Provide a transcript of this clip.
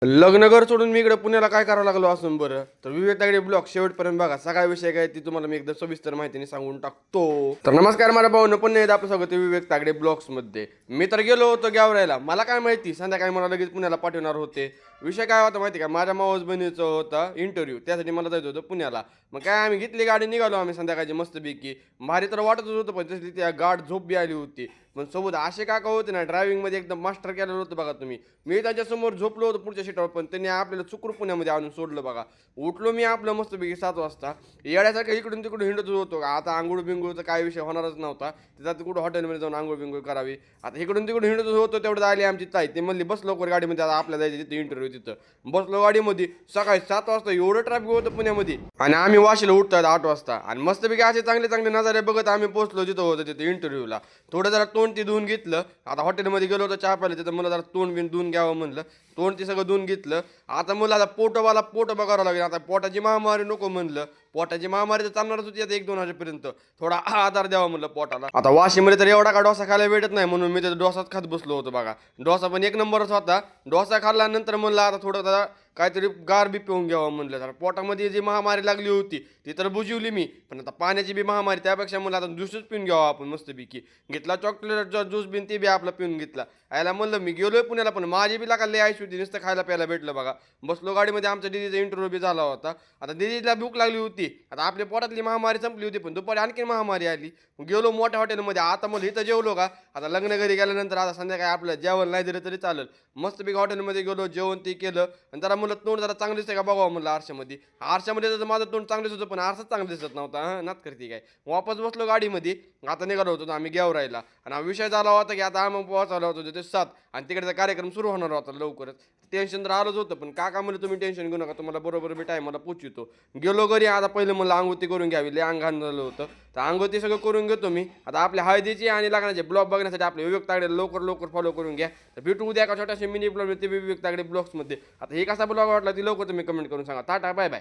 लग्न घर सोडून मी इकडे पुण्याला काय करावं लागलो असून बरं तर विवेक तागडे ब्लॉग शेवटपर्यंत बघा. सगळा विषय काय ती तुम्हाला मी एकदम सविस्तर माहितीने सांगून टाकतो. तर नमस्कार माझ्या भाऊनं पुन्हा एकदा आपलं स्वागत आहे विवेक तागडे ब्लॉग्स मध्ये. मी तर गेलो होतो गेवरायला. मला काय माहिती संध्याकाळी मला लगेच पुण्याला पाठवणार होते. विषय काय होता माहिती का, माझ्या मावस बहिणीचं होता इंटरव्ह्यू, त्यासाठी मला जायचं होतं पुण्याला. मग काय आम्ही घेतली गाडी, निघालो आम्ही संध्याकाळची मस्तपैकी. भारी तर वाटतच होतं, पण तसली त्या गाठ झोप बी आली होती. पण सोबत असे काका होते ना, ड्रायव्हिंग मध्ये एकदम मास्टर केलेलं होतं बघा तुम्ही. मी त्यांच्यासमोर झोपलो होतो पुढच्या सीटावर, पण त्यांनी आपल्याला चुकून पुण्यामध्ये आणून सोडलं बघा. उठलो मी आपलं मस्तपैकी 7 वाजता. येड्यासारखं इकडून तिकडून हिंडत होतो. आता आंघोळ बिंगोळचा काय विषय होणारच नव्हता. त्याच्यात कुठं हॉटेलमध्ये जाऊन आंघोळ बिंगोळ करावी. आता इकडून तिकडून हिंडत होतो, तेवढं आली आमची ताई. ते म्हणली बस लवकर गाडीमध्ये, आता आपल्याला जायचं तिथे इंटरव्ह्यू. तिथं बसलो गाडीमध्ये. सकाळी 7 वाजता एवढं ट्रॅफिक होतं पुण्यामध्ये, आणि आम्ही वाशीला उठतात 8 वाजता. आणि मस्तपैकी असे चांगले चांगले नजारे बघत आम्ही पोहोचलो जिथं होतं तिथे इंटरव्ह्यूला. थोडं जरा तोंड ती धुवून घेतलं. आता हॉटेलमध्ये गेलो होतो चहा प्यायला, तिथं मला जरा तोंड बिन धुवून घ्यावं म्हणलं. तोंड ती सगळं धुवून घेतलं. आता मला आता पोट बघावं लागेल. आता पोटाची महामारी नको म्हणलं. पोटाची महामारी तर चालणारच होती आता 1-2 वाजेपर्यंत. थोडा आधार द्यावा म्हणलं पोटाला. आता वाशीमध्ये तर एवढा का डोसा खायला भेटत नाही, म्हणून मी तर डोसाच खात बसलो होतो बघा. डोसा पण 1 नंबरच होता. डोसा खाल्ल्यानंतर म्हणलं आता थोडं जरा काहीतरी गार बी पिऊन घ्यावं म्हणलं. जरा पोटामध्ये जी महामारी लागली होती ती तर बुजवली मी, पण आता पाण्याची बी महामारी, त्यापेक्षा म्हणलं आता ज्यूसच पिऊन घ्यावा आपण मस्तपैकी. घेतला चॉकलेटचा ज्यूस बिन ते बी आपला पिऊन घेतला. यायला म्हणलं मी गेलोय पुण्याला, पण माझी बी लागा लय आयशी होती, नुसतं खायला प्यायला भेटलं बघा. बसलो गाडीमध्ये, आमच्या दिदीचा इंटरव्ह्यू बी झाला होता. आता दिदीला भूक लागली होती. आता आपल्या पोटातली महामारी संपली होती, पण दुपारी आणखी महामारी आली. गेलो मोठ्या हॉटेलमध्ये. आता मला इथं जेवलो का, आता लग्न घरी गेल्यानंतर आता संध्याकाळी आपलं जेवण नाही दिलं तरी चालेल. मस्तपैकी हॉटेलमध्ये गेलो, जेवण ते केलं. आणि जरा म्हणलं तोंड जरा चांगलं दिसतंय का बघावं म्हणलं आरशामध्ये. आरशामध्ये तर माझं तोंड चांगलंच होतं, पण आरसाच चांगलं दिसत नव्हता. नात करते काय. वापस बसलो गाडीमध्ये. आता निघालो होतो आम्ही गेवरायला. आणि हा विषय झाला होता की आता आम्ही पोहोचलो होतो तिथे 7, आणि तिकडचा कार्यक्रम सुरू होणार होता लवकरच. टेन्शन तर आलंच होतं, पण काका म्हणलं तुम्ही टेन्शन घेऊ नका, तुम्हाला बरोबर मी टायमाला पोचवतो. गेलो घरी. आता पहिलं म्हणलं अंगोती करून घ्यावी, लय अंगण झालं होतं. तर अंगोती सगळं करून घेतो मी. आता आपल्या हळदीची आणि लग्नाचे ब्लॉग बघण्यासाठी आपले विवेक तागडे लवकर लवकर फॉलो करून घ्या. तर भेटू उद्या एका छोट्याशा मिनी ब्लॉग ते विवेक तागडे ब्लॉग्समध्ये. आता हे कसा ब्लॉग वाटला ती लवकर तुम्ही कमेंट करून सांगा. Tata bye bye.